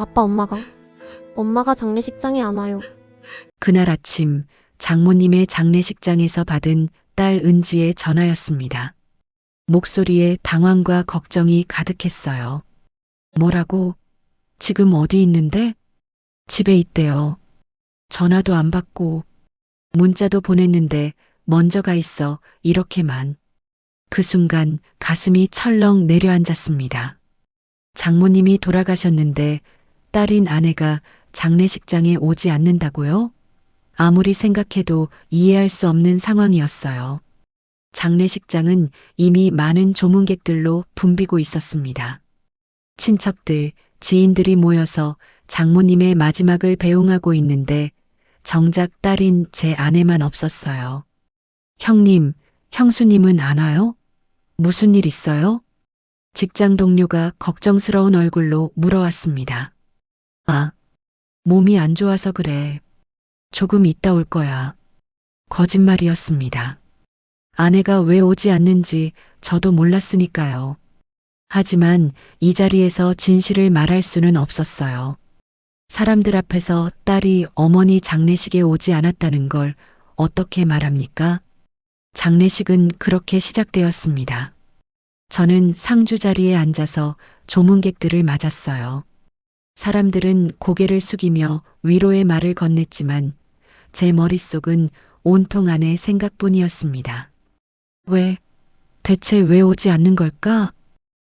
아빠 엄마가 장례식장에 안 와요. 그날 아침 장모님의 장례식장에서 받은 딸 은지의 전화였습니다. 목소리에 당황과 걱정이 가득했어요. 뭐라고? 지금 어디 있는데? 집에 있대요. 전화도 안 받고 문자도 보냈는데 먼저 가 있어 이렇게만. 그 순간 가슴이 철렁 내려앉았습니다. 장모님이 돌아가셨는데 딸인 아내가 장례식장에 오지 않는다고요? 아무리 생각해도 이해할 수 없는 상황이었어요. 장례식장은 이미 많은 조문객들로 붐비고 있었습니다. 친척들, 지인들이 모여서 장모님의 마지막을 배웅하고 있는데 정작 딸인 제 아내만 없었어요. 형님, 형수님은 안 와요? 무슨 일 있어요? 직장 동료가 걱정스러운 얼굴로 물어왔습니다. 아, 몸이 안 좋아서 그래. 조금 있다 올 거야. 거짓말이었습니다. 아내가 왜 오지 않는지 저도 몰랐으니까요. 하지만 이 자리에서 진실을 말할 수는 없었어요. 사람들 앞에서 딸이 어머니 장례식에 오지 않았다는 걸 어떻게 말합니까? 장례식은 그렇게 시작되었습니다. 저는 상주 자리에 앉아서 조문객들을 맞았어요. 사람들은 고개를 숙이며 위로의 말을 건넸지만 제 머릿속은 온통 아내 생각뿐이었습니다. 대체 왜 오지 않는 걸까?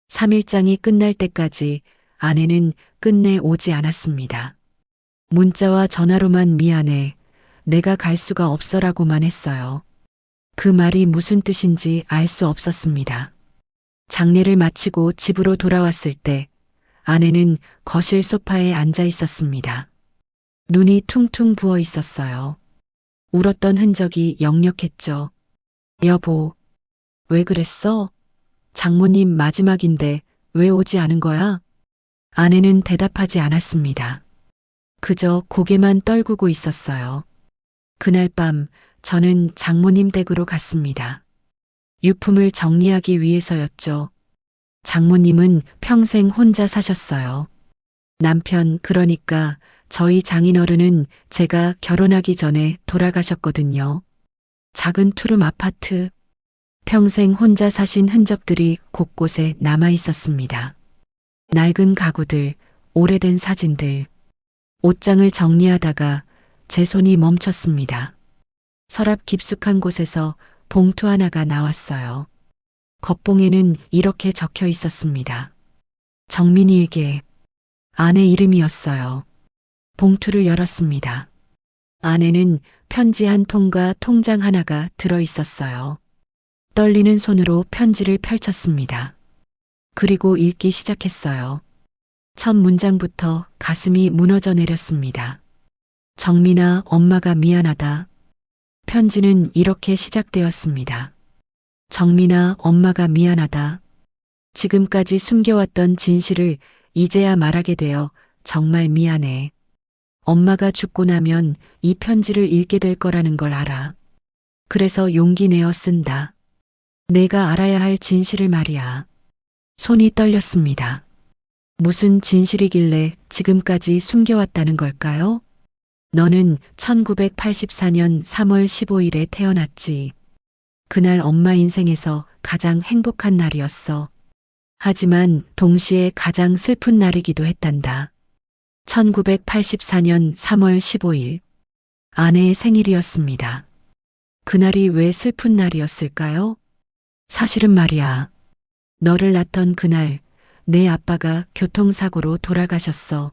3일장이 끝날 때까지 아내는 끝내 오지 않았습니다. 문자와 전화로만 미안해, 내가 갈 수가 없어라고만 했어요. 그 말이 무슨 뜻인지 알 수 없었습니다. 장례를 마치고 집으로 돌아왔을 때 아내는 거실 소파에 앉아 있었습니다. 눈이 퉁퉁 부어 있었어요. 울었던 흔적이 역력했죠. 여보, 왜 그랬어? 장모님 마지막인데 왜 오지 않은 거야? 아내는 대답하지 않았습니다. 그저 고개만 떨구고 있었어요. 그날 밤 저는 장모님 댁으로 갔습니다. 유품을 정리하기 위해서였죠. 장모님은 평생 혼자 사셨어요. 남편, 그러니까 저희 장인어른은 제가 결혼하기 전에 돌아가셨거든요. 작은 투룸 아파트. 평생 혼자 사신 흔적들이 곳곳에 남아 있었습니다. 낡은 가구들, 오래된 사진들. 옷장을 정리하다가 제 손이 멈췄습니다. 서랍 깊숙한 곳에서 봉투 하나가 나왔어요. 겉봉에는 이렇게 적혀 있었습니다. 정민이에게. 아내 이름이었어요. 봉투를 열었습니다. 안에는 편지 한 통과 통장 하나가 들어 있었어요. 떨리는 손으로 편지를 펼쳤습니다. 그리고 읽기 시작했어요. 첫 문장부터 가슴이 무너져 내렸습니다. 정민아, 엄마가 미안하다. 편지는 이렇게 시작되었습니다. 정민아, 엄마가 미안하다. 지금까지 숨겨왔던 진실을 이제야 말하게 되어 정말 미안해. 엄마가 죽고 나면 이 편지를 읽게 될 거라는 걸 알아. 그래서 용기 내어 쓴다. 내가 알아야 할 진실을 말이야. 손이 떨렸습니다. 무슨 진실이길래 지금까지 숨겨왔다는 걸까요? 너는 1984년 3월 15일에 태어났지. 그날 엄마 인생에서 가장 행복한 날이었어. 하지만 동시에 가장 슬픈 날이기도 했단다. 1984년 3월 15일. 아내의 생일이었습니다. 그날이 왜 슬픈 날이었을까요? 사실은 말이야. 너를 낳던 그날 내 아빠가 교통사고로 돌아가셨어.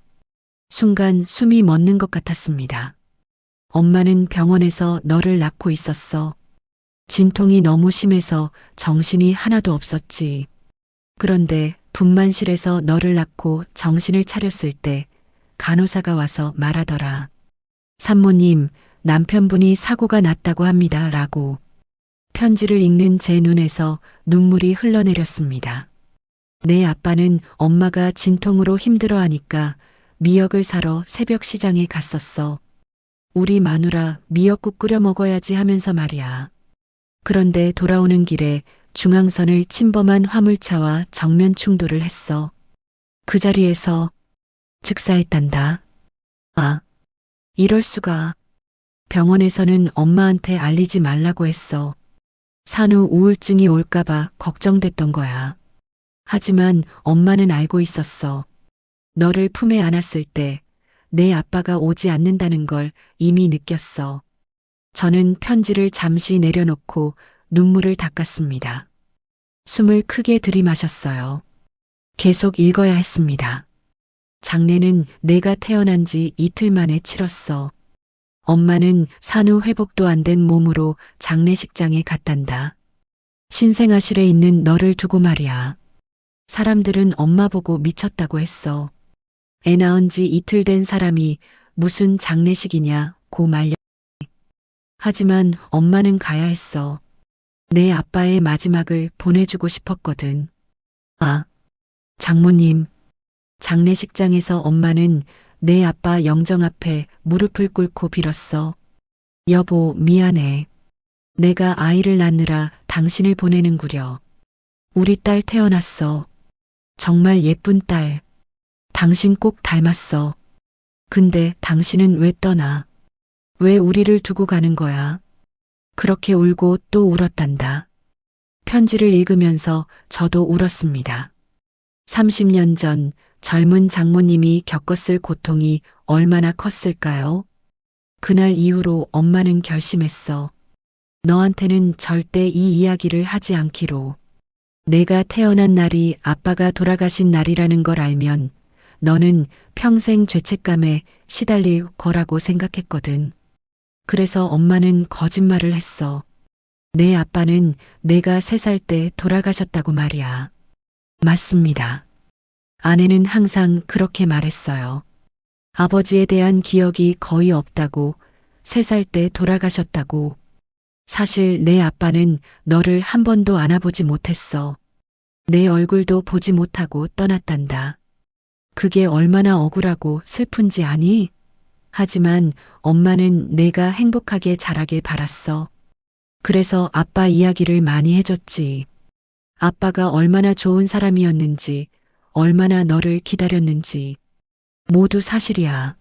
순간 숨이 멎는 것 같았습니다. 엄마는 병원에서 너를 낳고 있었어. 진통이 너무 심해서 정신이 하나도 없었지. 그런데 분만실에서 너를 낳고 정신을 차렸을 때 간호사가 와서 말하더라. 산모님, 남편분이 사고가 났다고 합니다. 라고. 편지를 읽는 제 눈에서 눈물이 흘러내렸습니다. 내 아빠는 엄마가 진통으로 힘들어하니까 미역을 사러 새벽 시장에 갔었어. 우리 마누라 미역국 끓여 먹어야지 하면서 말이야. 그런데 돌아오는 길에 중앙선을 침범한 화물차와 정면 충돌을 했어. 그 자리에서 즉사했단다. 아, 이럴 수가. 병원에서는 엄마한테 알리지 말라고 했어. 산후 우울증이 올까봐 걱정됐던 거야. 하지만 엄마는 알고 있었어. 너를 품에 안았을 때 내 아빠가 오지 않는다는 걸 이미 느꼈어. 저는 편지를 잠시 내려놓고 눈물을 닦았습니다. 숨을 크게 들이마셨어요. 계속 읽어야 했습니다. 장례는 내가 태어난 지 이틀 만에 치렀어. 엄마는 산후 회복도 안 된 몸으로 장례식장에 갔단다. 신생아실에 있는 너를 두고 말이야. 사람들은 엄마 보고 미쳤다고 했어. 애 낳은 지 이틀 된 사람이 무슨 장례식이냐고 말려. 하지만 엄마는 가야 했어. 내 아빠의 마지막을 보내주고 싶었거든. 아, 장모님. 장례식장에서 엄마는 내 아빠 영정 앞에 무릎을 꿇고 빌었어. 여보, 미안해. 내가 아이를 낳느라 당신을 보내는구려. 우리 딸 태어났어. 정말 예쁜 딸. 당신 꼭 닮았어. 근데 당신은 왜 떠나? 왜 우리를 두고 가는 거야? 그렇게 울고 또 울었단다. 편지를 읽으면서 저도 울었습니다. 30년 전 젊은 장모님이 겪었을 고통이 얼마나 컸을까요? 그날 이후로 엄마는 결심했어. 너한테는 절대 이 이야기를 하지 않기로. 내가 태어난 날이 아빠가 돌아가신 날이라는 걸 알면 너는 평생 죄책감에 시달릴 거라고 생각했거든. 그래서 엄마는 거짓말을 했어. 내 아빠는 내가 3살 때 돌아가셨다고 말이야. 맞습니다. 아내는 항상 그렇게 말했어요. 아버지에 대한 기억이 거의 없다고, 3살 때 돌아가셨다고. 사실 내 아빠는 너를 한 번도 안아보지 못했어. 내 얼굴도 보지 못하고 떠났단다. 그게 얼마나 억울하고 슬픈지 아니? 하지만 엄마는 내가 행복하게 자라길 바랐어. 그래서 아빠 이야기를 많이 해줬지. 아빠가 얼마나 좋은 사람이었는지, 얼마나 너를 기다렸는지. 모두 사실이야.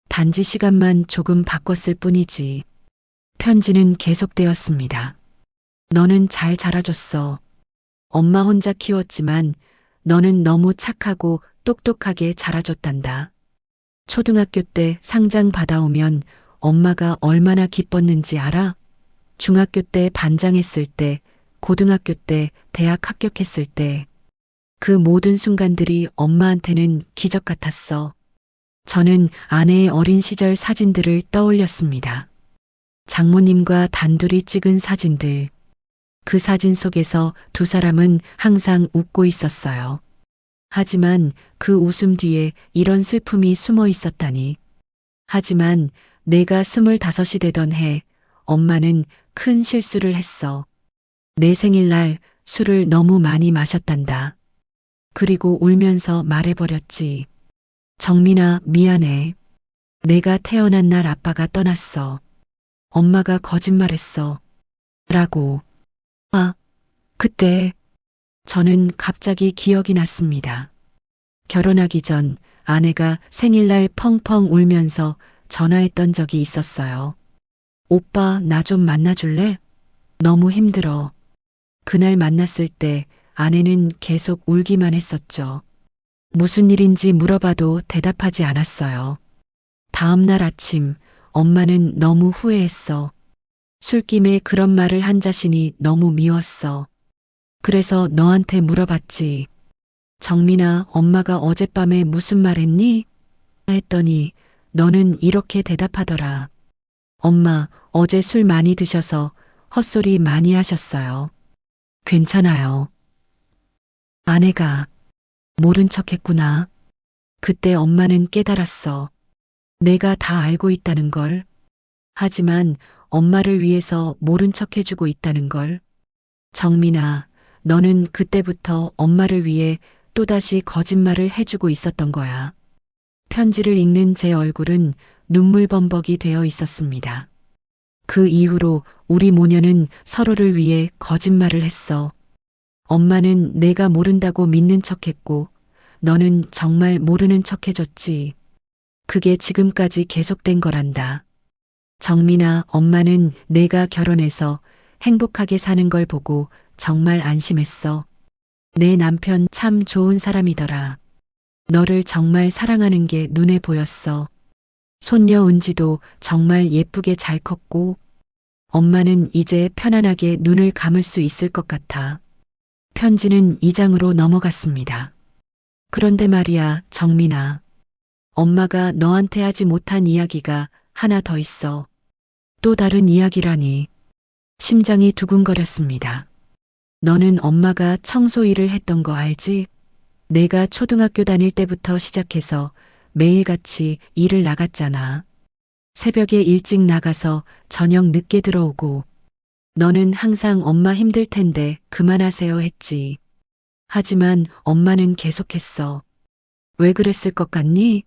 단지 시간만 조금 바꿨을 뿐이지. 편지는 계속되었습니다. 너는 잘 자라줬어. 엄마 혼자 키웠지만 너는 너무 착하고 똑똑하게 자라줬단다. 초등학교 때 상장 받아오면 엄마가 얼마나 기뻤는지 알아? 중학교 때 반장했을 때, 고등학교 때 대학 합격했을 때, 그 모든 순간들이 엄마한테는 기적 같았어. 저는 아내의 어린 시절 사진들을 떠올렸습니다. 장모님과 단둘이 찍은 사진들. 그 사진 속에서 두 사람은 항상 웃고 있었어요. 하지만 그 웃음 뒤에 이런 슬픔이 숨어 있었다니. 하지만 내가 25이 되던 해, 엄마는 큰 실수를 했어. 내 생일날 술을 너무 많이 마셨단다. 그리고 울면서 말해버렸지. 정민아, 미안해. 내가 태어난 날 아빠가 떠났어. 엄마가 거짓말했어. 라고. 아, 그때 저는 갑자기 기억이 났습니다. 결혼하기 전 아내가 생일날 펑펑 울면서 전화했던 적이 있었어요. 오빠, 나 좀 만나줄래? 너무 힘들어. 그날 만났을 때 아내는 계속 울기만 했었죠. 무슨 일인지 물어봐도 대답하지 않았어요. 다음 날 아침 엄마는 너무 후회했어. 술김에 그런 말을 한 자신이 너무 미웠어. 그래서 너한테 물어봤지. 정민아, 엄마가 어젯밤에 무슨 말 했니? 했더니 너는 이렇게 대답하더라. 엄마, 어제 술 많이 드셔서 헛소리 많이 하셨어요. 괜찮아요. 아내가 모른 척 했구나. 그때 엄마는 깨달았어. 내가 다 알고 있다는 걸. 하지만 엄마를 위해서 모른 척 해주고 있다는 걸. 정민아, 너는 그때부터 엄마를 위해 또다시 거짓말을 해주고 있었던 거야. 편지를 읽는 제 얼굴은 눈물범벅이 되어 있었습니다. 그 이후로 우리 모녀는 서로를 위해 거짓말을 했어. 엄마는 내가 모른다고 믿는 척했고, 너는 정말 모르는 척 해줬지. 그게 지금까지 계속된 거란다. 정민아, 엄마는 내가 결혼해서 행복하게 사는 걸 보고 정말 안심했어. 내 남편 참 좋은 사람이더라. 너를 정말 사랑하는 게 눈에 보였어. 손녀 은지도 정말 예쁘게 잘 컸고, 엄마는 이제 편안하게 눈을 감을 수 있을 것 같아. 편지는 2장으로 넘어갔습니다. 그런데 말이야, 정민아. 엄마가 너한테 하지 못한 이야기가 하나 더 있어. 또 다른 이야기라니. 심장이 두근거렸습니다. 너는 엄마가 청소 일을 했던 거 알지? 내가 초등학교 다닐 때부터 시작해서 매일같이 일을 나갔잖아. 새벽에 일찍 나가서 저녁 늦게 들어오고, 너는 항상 엄마 힘들 텐데 그만하세요 했지. 하지만 엄마는 계속했어. 왜 그랬을 것 같니?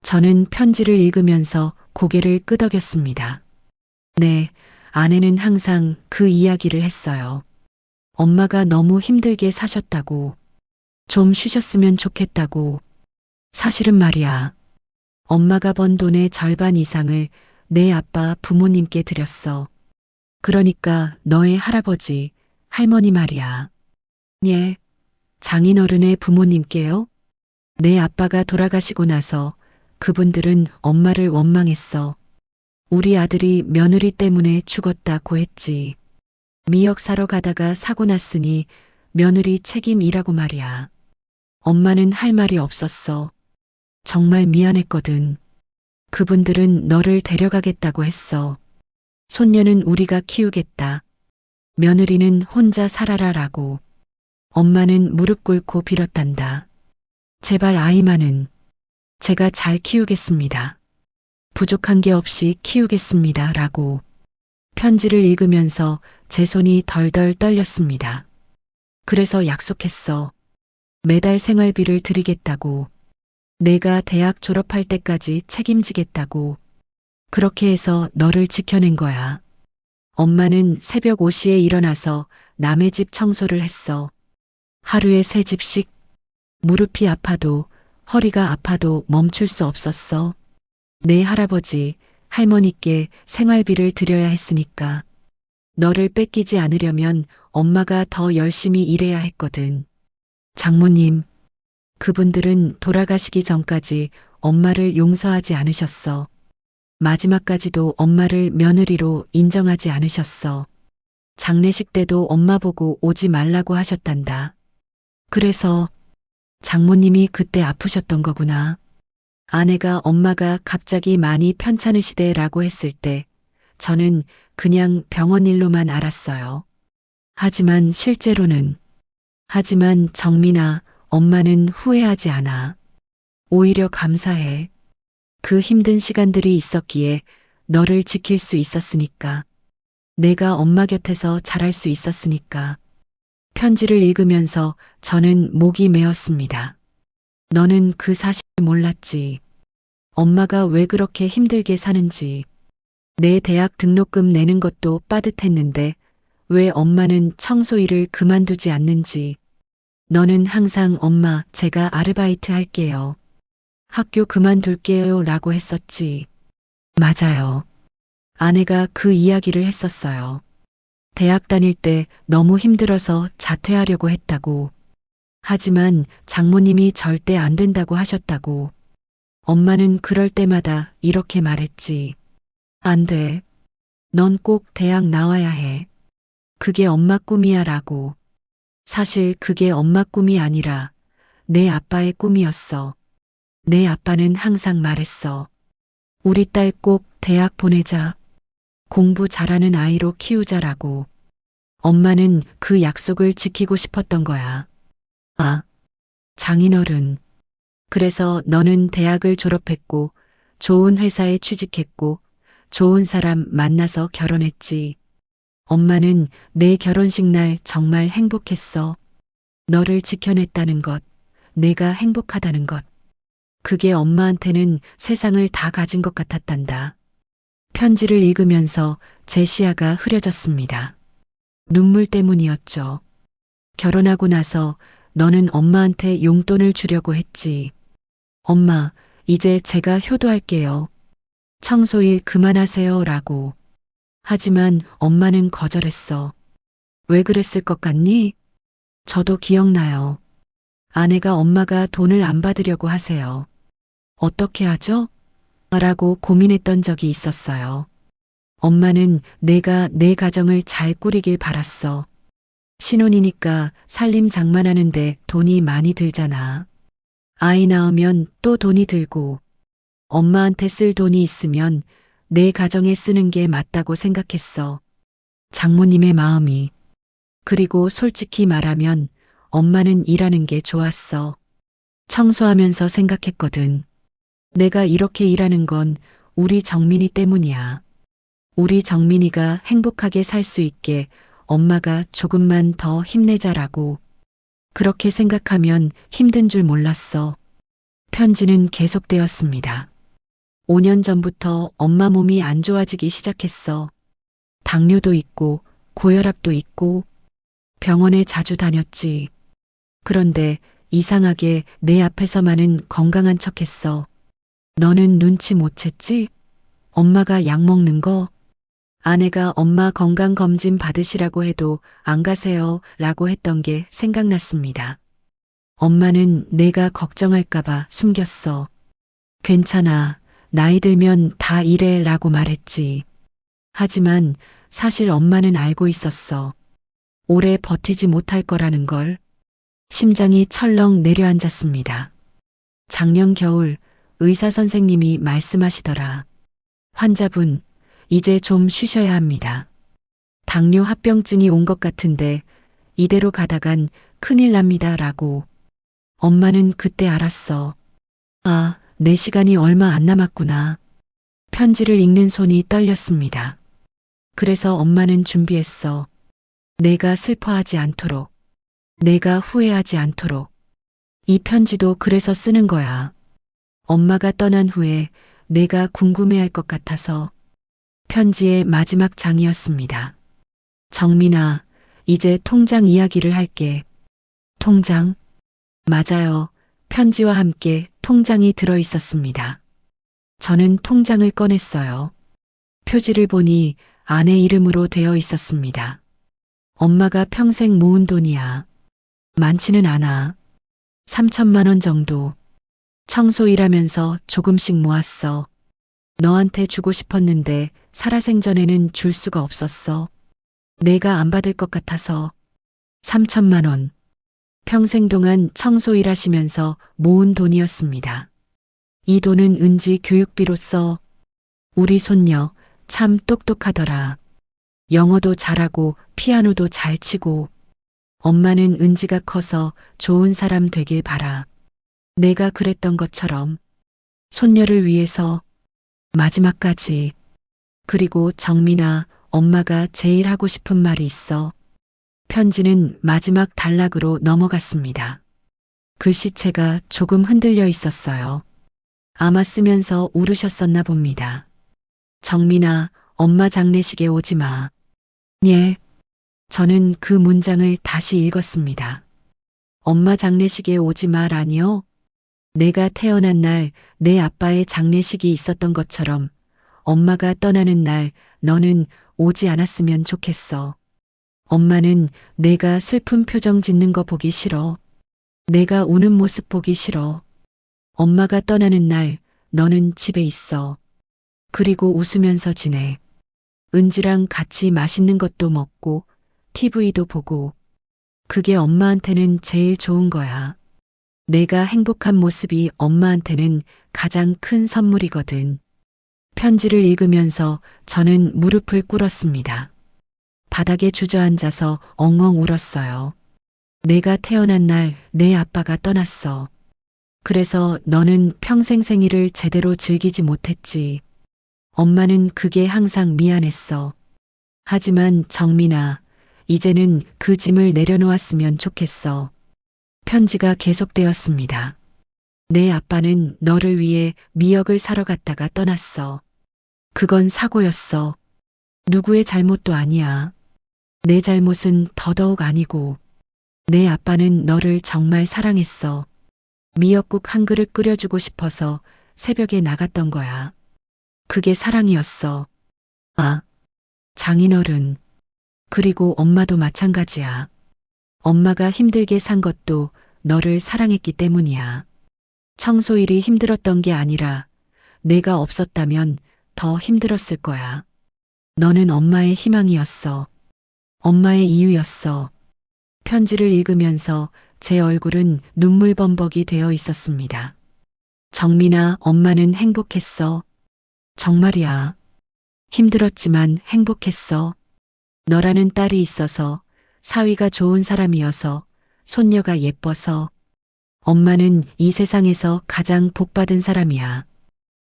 저는 편지를 읽으면서 고개를 끄덕였습니다. 네, 아내는 항상 그 이야기를 했어요. 엄마가 너무 힘들게 사셨다고, 좀 쉬셨으면 좋겠다고. 사실은 말이야. 엄마가 번 돈의 절반 이상을 내 아빠 부모님께 드렸어. 그러니까 너의 할아버지, 할머니 말이야. 예, 장인어른의 부모님께요? 내 아빠가 돌아가시고 나서 그분들은 엄마를 원망했어. 우리 아들이 며느리 때문에 죽었다고 했지. 미역 사러 가다가 사고 났으니 며느리 책임이라고 말이야. 엄마는 할 말이 없었어. 정말 미안했거든. 그분들은 너를 데려가겠다고 했어. 손녀는 우리가 키우겠다. 며느리는 혼자 살아라라고. 엄마는 무릎 꿇고 빌었단다. 제발 아이만은 제가 잘 키우겠습니다. 부족한 게 없이 키우겠습니다. 라고. 편지를 읽으면서 제 손이 덜덜 떨렸습니다. 그래서 약속했어. 매달 생활비를 드리겠다고. 내가 대학 졸업할 때까지 책임지겠다고. 그렇게 해서 너를 지켜낸 거야. 엄마는 새벽 5시에 일어나서 남의 집 청소를 했어. 하루에 3집씩. 무릎이 아파도 허리가 아파도 멈출 수 없었어. 내 할아버지, 할머니께 생활비를 드려야 했으니까. 너를 뺏기지 않으려면 엄마가 더 열심히 일해야 했거든. 장모님, 그분들은 돌아가시기 전까지 엄마를 용서하지 않으셨어. 마지막까지도 엄마를 며느리로 인정하지 않으셨어. 장례식 때도 엄마 보고 오지 말라고 하셨단다. 그래서 장모님이 그때 아프셨던 거구나. 아내가 엄마가 갑자기 많이 편찮으시대라고 했을 때 저는 그냥 병원 일로만 알았어요. 하지만 정민아, 엄마는 후회하지 않아. 오히려 감사해. 그 힘든 시간들이 있었기에 너를 지킬 수 있었으니까. 내가 엄마 곁에서 자랄 수 있었으니까. 편지를 읽으면서 저는 목이 메었습니다. 너는 그 사실을 몰랐지. 엄마가 왜 그렇게 힘들게 사는지. 내 대학 등록금 내는 것도 빠듯했는데 왜 엄마는 청소 일을 그만두지 않는지. 너는 항상 엄마, 제가 아르바이트 할게요. 학교 그만둘게요 라고 했었지. 맞아요. 아내가 그 이야기를 했었어요. 대학 다닐 때 너무 힘들어서 자퇴하려고 했다고. 하지만 장모님이 절대 안 된다고 하셨다고. 엄마는 그럴 때마다 이렇게 말했지. 안 돼. 넌 꼭 대학 나와야 해. 그게 엄마 꿈이야 라고. 사실 그게 엄마 꿈이 아니라 내 아빠의 꿈이었어. 내 아빠는 항상 말했어. 우리 딸 꼭 대학 보내자. 공부 잘하는 아이로 키우자라고. 엄마는 그 약속을 지키고 싶었던 거야. 아, 장인어른. 그래서 너는 대학을 졸업했고, 좋은 회사에 취직했고, 좋은 사람 만나서 결혼했지. 엄마는 내 결혼식 날 정말 행복했어. 너를 지켜냈다는 것, 내가 행복하다는 것. 그게 엄마한테는 세상을 다 가진 것 같았단다. 편지를 읽으면서 제 시야가 흐려졌습니다. 눈물 때문이었죠. 결혼하고 나서 너는 엄마한테 용돈을 주려고 했지. 엄마, 이제 제가 효도할게요. 청소일 그만하세요. 라고. 하지만 엄마는 거절했어. 왜 그랬을 것 같니? 저도 기억나요. 아내가 엄마가 돈을 안 받으려고 하세요. 어떻게 하죠? 라고 고민했던 적이 있었어요. 엄마는 내가 내 가정을 잘 꾸리길 바랐어. 신혼이니까 살림 장만하는데 돈이 많이 들잖아. 아이 낳으면 또 돈이 들고 엄마한테 쓸 돈이 있으면 내 가정에 쓰는 게 맞다고 생각했어. 장모님의 마음이. 그리고 솔직히 말하면 엄마는 일하는 게 좋았어. 청소하면서 생각했거든. 내가 이렇게 일하는 건 우리 정민이 때문이야. 우리 정민이가 행복하게 살 수 있게 엄마가 조금만 더 힘내자라고. 그렇게 생각하면 힘든 줄 몰랐어. 편지는 계속되었습니다. 5년 전부터 엄마 몸이 안 좋아지기 시작했어. 당뇨도 있고 고혈압도 있고 병원에 자주 다녔지. 그런데 이상하게 내 앞에서만은 건강한 척했어. 너는 눈치 못 챘지? 엄마가 약 먹는 거? 아내가 엄마 건강검진 받으시라고 해도 안 가세요 라고 했던 게 생각났습니다. 엄마는 내가 걱정할까봐 숨겼어. 괜찮아. 나이 들면 다 이래 라고 말했지. 하지만 사실 엄마는 알고 있었어. 오래 버티지 못할 거라는 걸. 심장이 철렁 내려앉았습니다. 작년 겨울 의사 선생님이 말씀하시더라. 환자분, 이제 좀 쉬셔야 합니다. 당뇨 합병증이 온 것 같은데 이대로 가다간 큰일 납니다 라고. 엄마는 그때 알았어. 아, 내 시간이 얼마 안 남았구나. 편지를 읽는 손이 떨렸습니다. 그래서 엄마는 준비했어. 내가 슬퍼하지 않도록. 내가 후회하지 않도록. 이 편지도 그래서 쓰는 거야. 엄마가 떠난 후에 내가 궁금해할 것 같아서. 편지의 마지막 장이었습니다. 정민아, 이제 통장 이야기를 할게. 통장? 맞아요. 편지와 함께 통장이 들어 있었습니다. 저는 통장을 꺼냈어요. 표지를 보니 아내 이름으로 되어 있었습니다. 엄마가 평생 모은 돈이야. 많지는 않아. 3천만 원 정도. 청소 일하면서 조금씩 모았어. 너한테 주고 싶었는데 살아생전에는 줄 수가 없었어. 내가 안 받을 것 같아서. 3천만 원. 평생 동안 청소 일하시면서 모은 돈이었습니다. 이 돈은 은지 교육비로 써. 우리 손녀 참 똑똑하더라. 영어도 잘하고 피아노도 잘 치고. 엄마는 은지가 커서 좋은 사람 되길 바라. 내가 그랬던 것처럼. 손녀를 위해서 마지막까지. 그리고 정민아, 엄마가 제일 하고 싶은 말이 있어. 편지는 마지막 단락으로 넘어갔습니다. 글씨체가 조금 흔들려 있었어요. 아마 쓰면서 울으셨었나 봅니다. 정민아, 엄마 장례식에 오지 마. 예. 저는 그 문장을 다시 읽었습니다. 엄마 장례식에 오지 마라니요? 내가 태어난 날 내 아빠의 장례식이 있었던 것처럼 엄마가 떠나는 날 너는 오지 않았으면 좋겠어. 엄마는 내가 슬픈 표정 짓는 거 보기 싫어. 내가 우는 모습 보기 싫어. 엄마가 떠나는 날 너는 집에 있어. 그리고 웃으면서 지내. 은지랑 같이 맛있는 것도 먹고 TV도 보고. 그게 엄마한테는 제일 좋은 거야. 내가 행복한 모습이 엄마한테는 가장 큰 선물이거든. 편지를 읽으면서 저는 무릎을 꿇었습니다. 바닥에 주저앉아서 엉엉 울었어요. 내가 태어난 날 내 아빠가 떠났어. 그래서 너는 평생 생일을 제대로 즐기지 못했지. 엄마는 그게 항상 미안했어. 하지만 정민아, 이제는 그 짐을 내려놓았으면 좋겠어. 편지가 계속되었습니다. 내 아빠는 너를 위해 미역을 사러 갔다가 떠났어. 그건 사고였어. 누구의 잘못도 아니야. 내 잘못은 더더욱 아니고. 내 아빠는 너를 정말 사랑했어. 미역국 한 그릇 끓여주고 싶어서 새벽에 나갔던 거야. 그게 사랑이었어. 아, 장인어른. 그리고 엄마도 마찬가지야. 엄마가 힘들게 산 것도 너를 사랑했기 때문이야. 청소일이 힘들었던 게 아니라 내가 없었다면 더 힘들었을 거야. 너는 엄마의 희망이었어. 엄마의 이유였어. 편지를 읽으면서 제 얼굴은 눈물범벅이 되어 있었습니다. 정민아, 엄마는 행복했어. 정말이야. 힘들었지만 행복했어. 너라는 딸이 있어서, 사위가 좋은 사람이어서, 손녀가 예뻐서. 엄마는 이 세상에서 가장 복받은 사람이야.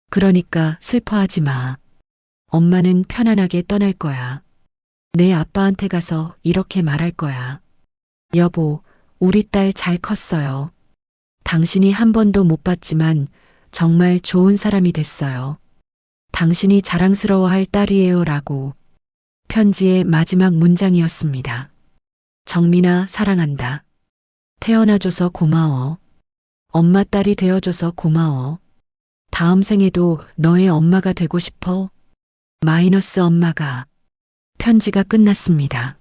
그러니까 슬퍼하지 마. 엄마는 편안하게 떠날 거야. 내 아빠한테 가서 이렇게 말할 거야. 여보, 우리 딸 잘 컸어요. 당신이 한 번도 못 봤지만 정말 좋은 사람이 됐어요. 당신이 자랑스러워할 딸이에요 라고. 편지의 마지막 문장이었습니다. 정민아, 사랑한다. 태어나줘서 고마워. 엄마 딸이 되어줘서 고마워. 다음 생에도 너의 엄마가 되고 싶어. 마이너스 엄마가. 편지가 끝났습니다.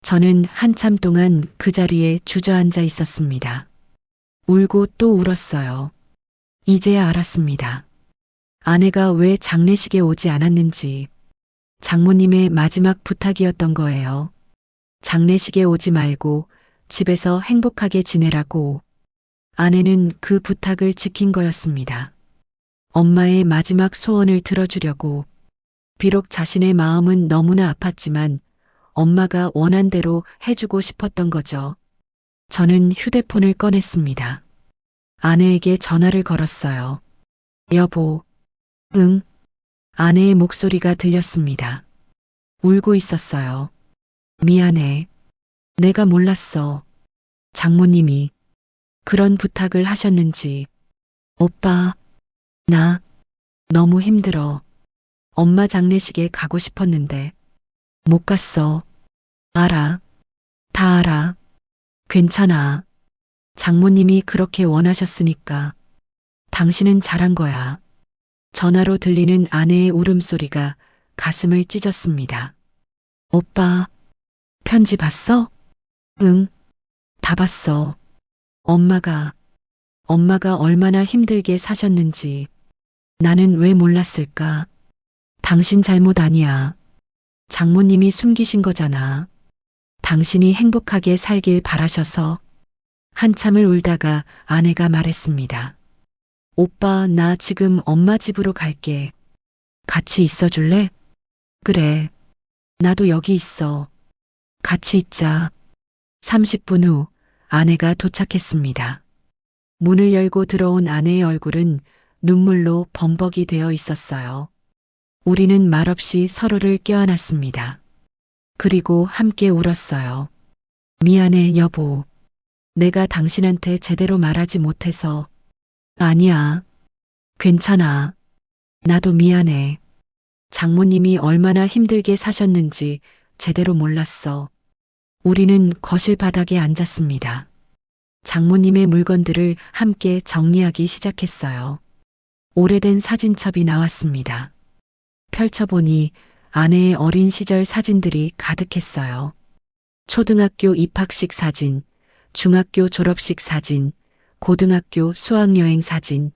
저는 한참 동안 그 자리에 주저앉아 있었습니다. 울고 또 울었어요. 이제야 알았습니다. 아내가 왜 장례식에 오지 않았는지. 장모님의 마지막 부탁이었던 거예요. 장례식에 오지 말고 집에서 행복하게 지내라고. 아내는 그 부탁을 지킨 거였습니다. 엄마의 마지막 소원을 들어주려고. 비록 자신의 마음은 너무나 아팠지만 엄마가 원한 대로 해주고 싶었던 거죠. 저는 휴대폰을 꺼냈습니다. 아내에게 전화를 걸었어요. 여보. 응. 아내의 목소리가 들렸습니다. 울고 있었어요. 미안해. 내가 몰랐어. 장모님이 그런 부탁을 하셨는지. 오빠, 나 너무 힘들어. 엄마 장례식에 가고 싶었는데 못 갔어. 알아. 다 알아. 괜찮아. 장모님이 그렇게 원하셨으니까. 당신은 잘한 거야. 전화로 들리는 아내의 울음소리가 가슴을 찢었습니다. 오빠, 편지 봤어? 응, 다 봤어. 엄마가 얼마나 힘들게 사셨는지. 나는 왜 몰랐을까? 당신 잘못 아니야. 장모님이 숨기신 거잖아. 당신이 행복하게 살길 바라셔서. 한참을 울다가 아내가 말했습니다. 오빠, 나 지금 엄마 집으로 갈게. 같이 있어 줄래? 그래. 나도 여기 있어. 같이 있자. 30분 후 아내가 도착했습니다. 문을 열고 들어온 아내의 얼굴은 눈물로 범벅이 되어 있었어요. 우리는 말없이 서로를 껴안았습니다. 그리고 함께 울었어요. 미안해, 여보. 내가 당신한테 제대로 말하지 못해서. 아니야. 괜찮아. 나도 미안해. 장모님이 얼마나 힘들게 사셨는지 제대로 몰랐어. 우리는 거실 바닥에 앉았습니다. 장모님의 물건들을 함께 정리하기 시작했어요. 오래된 사진첩이 나왔습니다. 펼쳐보니 아내의 어린 시절 사진들이 가득했어요. 초등학교 입학식 사진, 중학교 졸업식 사진, 고등학교 수학여행 사진.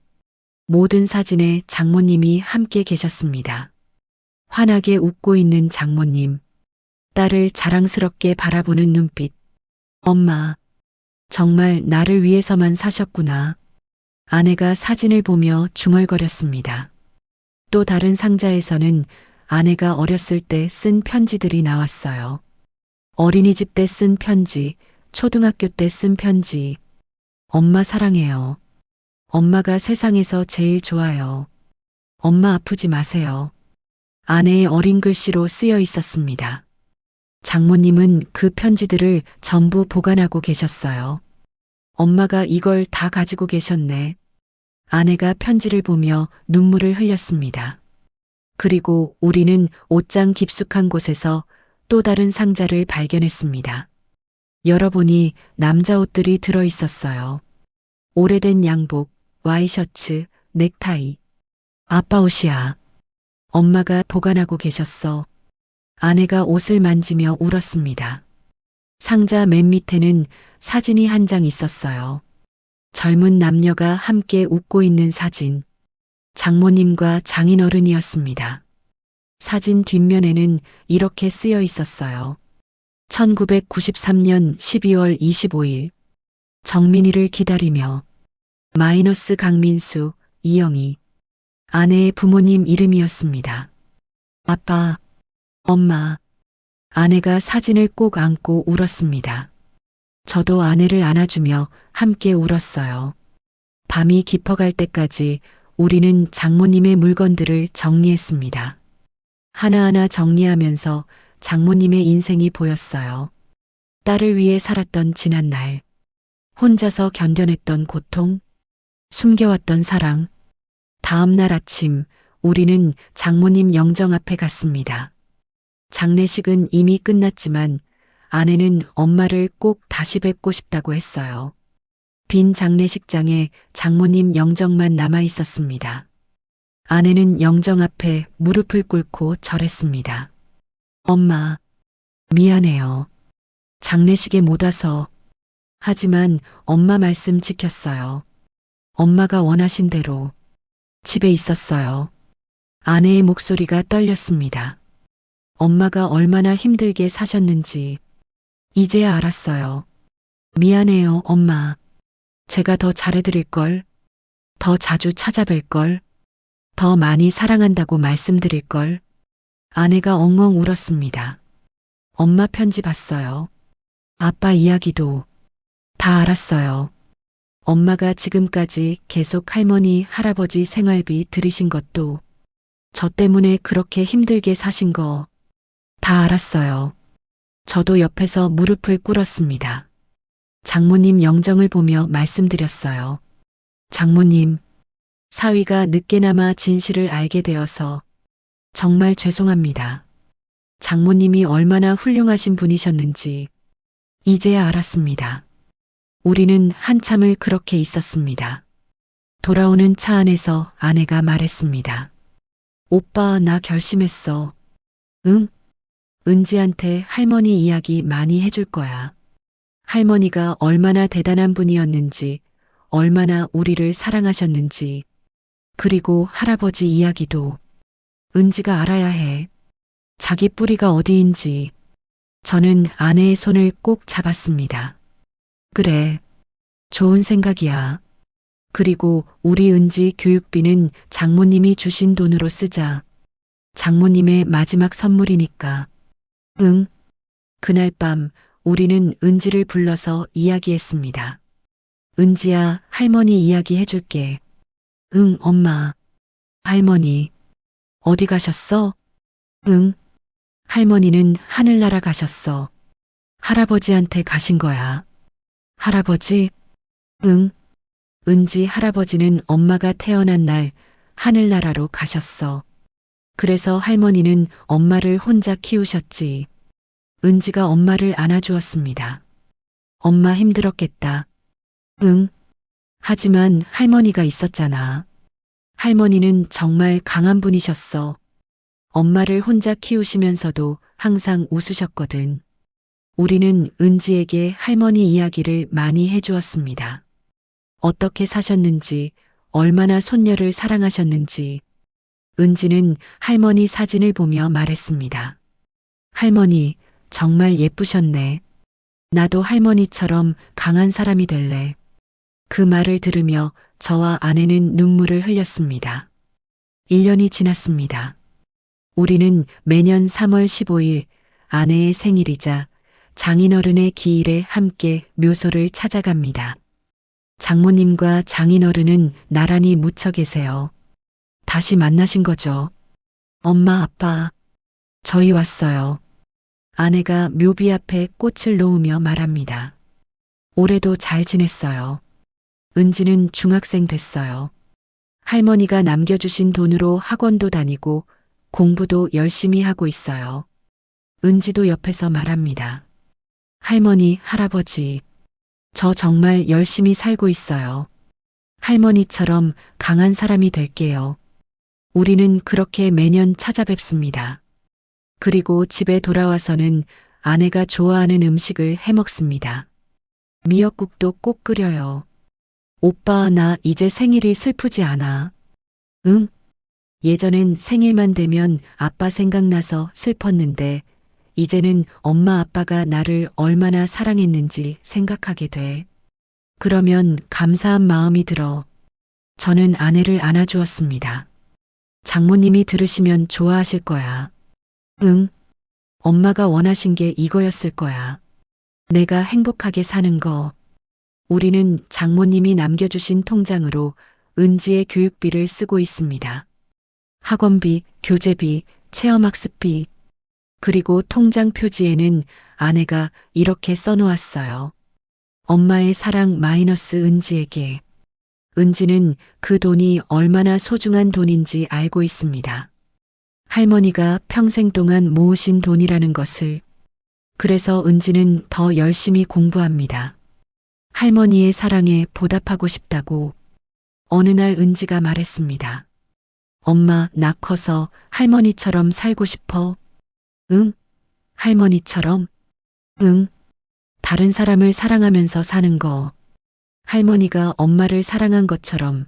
모든 사진에 장모님이 함께 계셨습니다. 환하게 웃고 있는 장모님. 딸을 자랑스럽게 바라보는 눈빛. 엄마, 정말 나를 위해서만 사셨구나. 아내가 사진을 보며 중얼거렸습니다. 또 다른 상자에서는 아내가 어렸을 때 쓴 편지들이 나왔어요. 어린이집 때 쓴 편지, 초등학교 때 쓴 편지. 엄마 사랑해요. 엄마가 세상에서 제일 좋아요. 엄마 아프지 마세요. 아내의 어린 글씨로 쓰여 있었습니다. 장모님은 그 편지들을 전부 보관하고 계셨어요. 엄마가 이걸 다 가지고 계셨네. 아내가 편지를 보며 눈물을 흘렸습니다. 그리고 우리는 옷장 깊숙한 곳에서 또 다른 상자를 발견했습니다. 열어보니 남자 옷들이 들어 있었어요. 오래된 양복, 와이셔츠, 넥타이. 아빠 옷이야. 엄마가 보관하고 계셨어. 아내가 옷을 만지며 울었습니다. 상자 맨 밑에는 사진이 한 장 있었어요. 젊은 남녀가 함께 웃고 있는 사진. 장모님과 장인어른이었습니다. 사진 뒷면에는 이렇게 쓰여 있었어요. 1993년 12월 25일. 정민이를 기다리며. 마이너스 강민수, 이영희. 아내의 부모님 이름이었습니다. 아빠, 엄마. 아내가 사진을 꼭 안고 울었습니다. 저도 아내를 안아주며 함께 울었어요. 밤이 깊어갈 때까지 우리는 장모님의 물건들을 정리했습니다. 하나하나 정리하면서 장모님의 인생이 보였어요. 딸을 위해 살았던 지난 날, 혼자서 견뎌냈던 고통, 숨겨왔던 사랑. 다음 날 아침 우리는 장모님 영정 앞에 갔습니다. 장례식은 이미 끝났지만 아내는 엄마를 꼭 다시 뵙고 싶다고 했어요. 빈 장례식장에 장모님 영정만 남아 있었습니다. 아내는 영정 앞에 무릎을 꿇고 절했습니다. 엄마, 미안해요. 장례식에 못 와서. 하지만 엄마 말씀 지켰어요. 엄마가 원하신 대로 집에 있었어요. 아내의 목소리가 떨렸습니다. 엄마가 얼마나 힘들게 사셨는지 이제야 알았어요. 미안해요, 엄마. 제가 더 잘해드릴걸. 더 자주 찾아뵐걸. 더 많이 사랑한다고 말씀드릴걸. 아내가 엉엉 울었습니다. 엄마 편지 봤어요. 아빠 이야기도 다 알았어요. 엄마가 지금까지 계속 할머니, 할아버지 생활비 들이신 것도 저 때문에 그렇게 힘들게 사신 거 다 알았어요. 저도 옆에서 무릎을 꿇었습니다. 장모님 영정을 보며 말씀드렸어요. 장모님, 사위가 늦게나마 진실을 알게 되어서 정말 죄송합니다. 장모님이 얼마나 훌륭하신 분이셨는지 이제야 알았습니다. 우리는 한참을 그렇게 있었습니다. 돌아오는 차 안에서 아내가 말했습니다. 오빠, 나 결심했어. 응? 은지한테 할머니 이야기 많이 해줄 거야. 할머니가 얼마나 대단한 분이었는지, 얼마나 우리를 사랑하셨는지, 그리고 할아버지 이야기도 은지가 알아야 해. 자기 뿌리가 어디인지. 저는 아내의 손을 꼭 잡았습니다. 그래, 좋은 생각이야. 그리고 우리 은지 교육비는 장모님이 주신 돈으로 쓰자. 장모님의 마지막 선물이니까. 응. 그날 밤 우리는 은지를 불러서 이야기했습니다. 은지야, 할머니 이야기 해줄게. 응, 엄마. 할머니, 어디 가셨어? 응. 할머니는 하늘나라 가셨어. 할아버지한테 가신 거야. 할아버지? 응. 은지 할아버지는 엄마가 태어난 날 하늘나라로 가셨어. 그래서 할머니는 엄마를 혼자 키우셨지. 은지가 엄마를 안아주었습니다. 엄마 힘들었겠다. 응. 하지만 할머니가 있었잖아. 할머니는 정말 강한 분이셨어. 엄마를 혼자 키우시면서도 항상 웃으셨거든. 우리는 은지에게 할머니 이야기를 많이 해주었습니다. 어떻게 사셨는지, 얼마나 손녀를 사랑하셨는지. 은지는 할머니 사진을 보며 말했습니다. 할머니, 정말 예쁘셨네. 나도 할머니처럼 강한 사람이 될래. 그 말을 들으며 저와 아내는 눈물을 흘렸습니다. 1년이 지났습니다. 우리는 매년 3월 15일 아내의 생일이자 장인어른의 기일에 함께 묘소를 찾아갑니다. 장모님과 장인어른은 나란히 묻혀 계세요. 다시 만나신 거죠? 엄마, 아빠, 저희 왔어요. 아내가 묘비 앞에 꽃을 놓으며 말합니다. 올해도 잘 지냈어요. 은지는 중학생 됐어요. 할머니가 남겨주신 돈으로 학원도 다니고 공부도 열심히 하고 있어요. 은지도 옆에서 말합니다. 할머니, 할아버지, 저 정말 열심히 살고 있어요. 할머니처럼 강한 사람이 될게요. 우리는 그렇게 매년 찾아뵙습니다. 그리고 집에 돌아와서는 아내가 좋아하는 음식을 해 먹습니다. 미역국도 꼭 끓여요. 오빠, 나 이제 생일이 슬프지 않아. 응? 예전엔 생일만 되면 아빠 생각나서 슬펐는데, 이제는 엄마 아빠가 나를 얼마나 사랑했는지 생각하게 돼. 그러면 감사한 마음이 들어. 저는 아내를 안아주었습니다. 장모님이 들으시면 좋아하실 거야. 응, 엄마가 원하신 게 이거였을 거야. 내가 행복하게 사는 거. 우리는 장모님이 남겨주신 통장으로 은지의 교육비를 쓰고 있습니다. 학원비, 교재비, 체험학습비, 그리고 통장 표지에는 아내가 이렇게 써놓았어요. 엄마의 사랑 마이너스 은지에게. 은지는 그 돈이 얼마나 소중한 돈인지 알고 있습니다. 할머니가 평생 동안 모으신 돈이라는 것을. 그래서 은지는 더 열심히 공부합니다. 할머니의 사랑에 보답하고 싶다고. 어느 날 은지가 말했습니다. 엄마, 나 커서 할머니처럼 살고 싶어. 응? 할머니처럼? 응. 다른 사람을 사랑하면서 사는 거. 할머니가 엄마를 사랑한 것처럼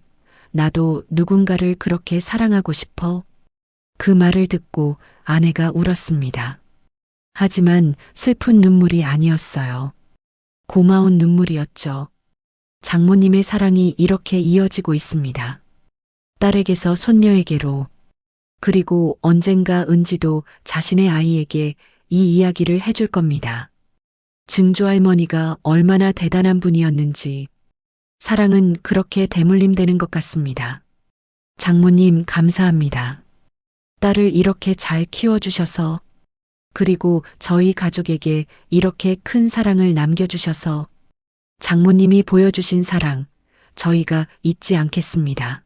나도 누군가를 그렇게 사랑하고 싶어. 그 말을 듣고 아내가 울었습니다. 하지만 슬픈 눈물이 아니었어요. 고마운 눈물이었죠. 장모님의 사랑이 이렇게 이어지고 있습니다. 딸에게서 손녀에게로. 그리고 언젠가 은지도 자신의 아이에게 이 이야기를 해줄 겁니다. 증조할머니가 얼마나 대단한 분이었는지. 사랑은 그렇게 대물림되는 것 같습니다. 장모님, 감사합니다. 딸을 이렇게 잘 키워주셔서, 그리고 저희 가족에게 이렇게 큰 사랑을 남겨주셔서, 장모님이 보여주신 사랑, 저희가 잊지 않겠습니다.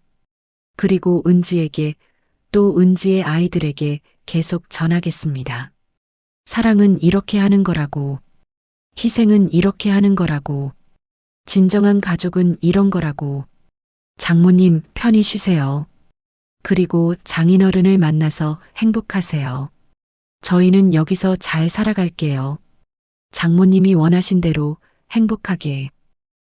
그리고 은지에게, 또 은지의 아이들에게 계속 전하겠습니다. 사랑은 이렇게 하는 거라고. 희생은 이렇게 하는 거라고. 진정한 가족은 이런 거라고. 장모님, 편히 쉬세요. 그리고 장인어른을 만나서 행복하세요. 저희는 여기서 잘 살아갈게요. 장모님이 원하신 대로 행복하게.